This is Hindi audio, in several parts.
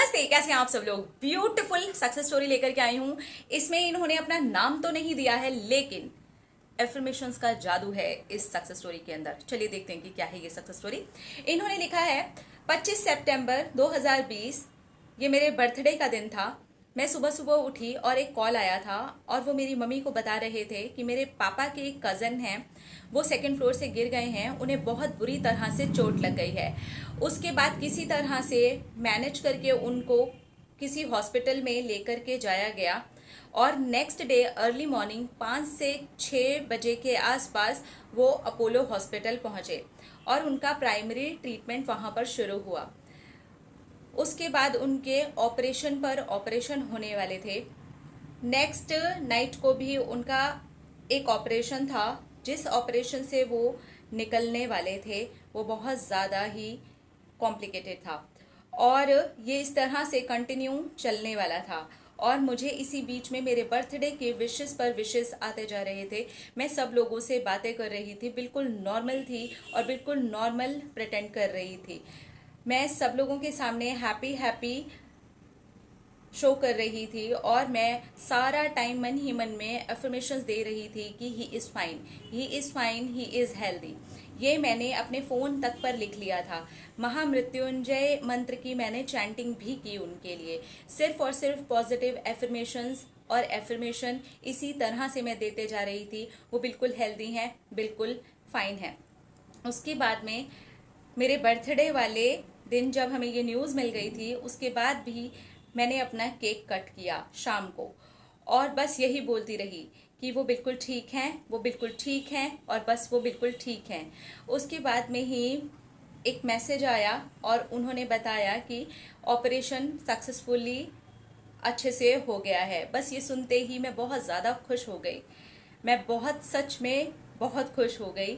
नमस्ते, कैसे हैं आप सब लोग। ब्यूटीफुल सक्सेस स्टोरी लेकर के आई हूं। इसमें इन्होंने अपना नाम तो नहीं दिया है, लेकिन एफर्मेशंस का जादू है इस सक्सेस स्टोरी के अंदर। चलिए देखते हैं कि क्या है ये सक्सेस स्टोरी। इन्होंने लिखा है 25 सितंबर 2020, ये मेरे बर्थडे का दिन था। मैं सुबह सुबह उठी और एक कॉल आया था और वो मेरी मम्मी को बता रहे थे कि मेरे पापा के एक कज़न हैं, वो सेकंड फ्लोर से गिर गए हैं, उन्हें बहुत बुरी तरह से चोट लग गई है। उसके बाद किसी तरह से मैनेज करके उनको किसी हॉस्पिटल में लेकर के जाया गया और नेक्स्ट डे अर्ली मॉर्निंग 5 से 6 बजे के आसपास वो अपोलो हॉस्पिटल पहुंचे और उनका प्राइमरी ट्रीटमेंट वहां पर शुरू हुआ। उसके बाद उनके ऑपरेशन पर ऑपरेशन होने वाले थे। नेक्स्ट नाइट को भी उनका एक ऑपरेशन था, जिस ऑपरेशन से वो निकलने वाले थे वो बहुत ज़्यादा ही कॉम्प्लिकेटेड था और ये इस तरह से कंटिन्यू चलने वाला था। और मुझे इसी बीच में मेरे बर्थडे के विशेस पर विशेस आते जा रहे थे। मैं सब लोगों से बातें कर रही थी, बिल्कुल नॉर्मल थी और बिल्कुल नॉर्मल प्रिटेंड कर रही थी। मैं सब लोगों के सामने हैप्पी हैप्पी शो कर रही थी और मैं सारा टाइम मन ही मन में अफर्मेशंस दे रही थी कि he is fine, he is fine, he is healthy. ये मैंने अपने फ़ोन तक पर लिख लिया था। महामृत्युंजय मंत्र की मैंने चैंटिंग भी की उनके लिए। सिर्फ और सिर्फ पॉजिटिव एफर्मेशंस और एफर्मेशन इसी तरह से मैं देते जा रही थी। वो बिल्कुल हेल्दी हैं, बिल्कुल फाइन हैं। उसके बाद में मेरे बर्थडे वाले दिन जब हमें ये न्यूज़ मिल गई थी, उसके बाद भी मैंने अपना केक कट किया शाम को और बस यही बोलती रही कि वो बिल्कुल ठीक हैं, वो बिल्कुल ठीक हैं और बस वो बिल्कुल ठीक हैं। उसके बाद में ही एक मैसेज आया और उन्होंने बताया कि ऑपरेशन सक्सेसफुली अच्छे से हो गया है। बस ये सुनते ही मैं बहुत ज़्यादा खुश हो गई। मैं बहुत सच में बहुत खुश हो गई।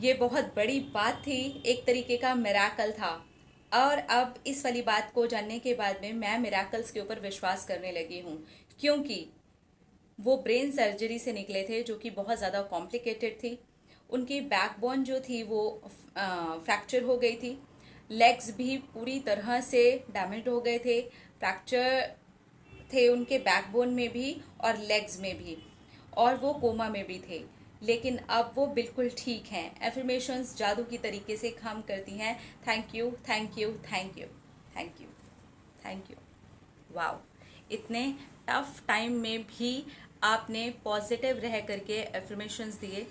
ये बहुत बड़ी बात थी, एक तरीके का मिराकल था। और अब इस वाली बात को जानने के बाद में मैं मिराकल्स के ऊपर विश्वास करने लगी हूँ, क्योंकि वो ब्रेन सर्जरी से निकले थे जो कि बहुत ज़्यादा कॉम्प्लिकेटेड थी। उनकी बैकबोन जो थी वो फ्रैक्चर हो गई थी। लेग्स भी पूरी तरह से डैमेज हो गए थे। फ्रैक्चर थे उनके बैकबोन में भी और लेग्स में भी, और वो कोमा में भी थे। लेकिन अब वो बिल्कुल ठीक हैं। एफर्मेशंस जादू की तरीके से काम करती हैं। Thank you, thank you, thank you, thank you, thank you. Wow, इतने टफ टाइम में भी आपने पॉजिटिव रह करके एफर्मेशंस दिए।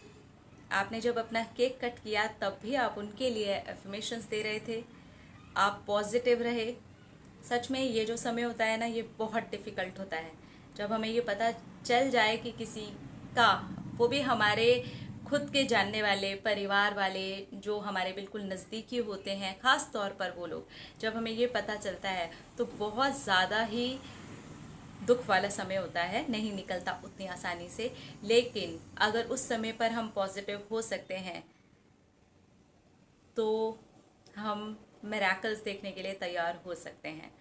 आपने जब अपना केक कट किया तब भी आप उनके लिए एफर्मेशंस दे रहे थे। आप पॉजिटिव रहे। सच में ये जो समय होता है ना, ये बहुत डिफ़िकल्ट होता है जब हमें ये पता चल जाए कि किसी का, वो भी हमारे खुद के जानने वाले, परिवार वाले, जो हमारे बिल्कुल नज़दीकी होते हैं, ख़ास तौर पर वो लोग, जब हमें ये पता चलता है तो बहुत ज़्यादा ही दुख वाला समय होता है, नहीं निकलता उतनी आसानी से। लेकिन अगर उस समय पर हम पॉजिटिव हो सकते हैं तो हम मिरेकल्स देखने के लिए तैयार हो सकते हैं।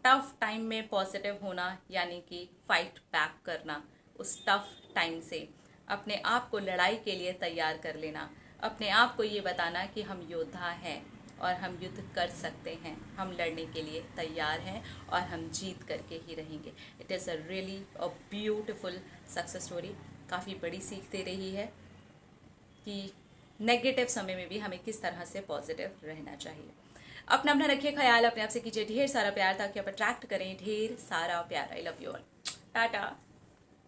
टफ टाइम में पॉजिटिव होना यानी कि फाइट बैक करना, उस टफ टाइम से अपने आप को लड़ाई के लिए तैयार कर लेना, अपने आप को ये बताना कि हम योद्धा हैं और हम युद्ध कर सकते हैं, हम लड़ने के लिए तैयार हैं और हम जीत करके ही रहेंगे। It is a really a beautiful success story. काफ़ी बड़ी सीख दे रही है कि नेगेटिव समय में भी हमें किस तरह से पॉजिटिव रहना चाहिए। अपना अपना रखिए ख्याल, अपने आप से कीजिए ढेर सारा प्यार ताकि आप अट्रैक्ट करें ढेर सारा प्यार। I love you all. Tata.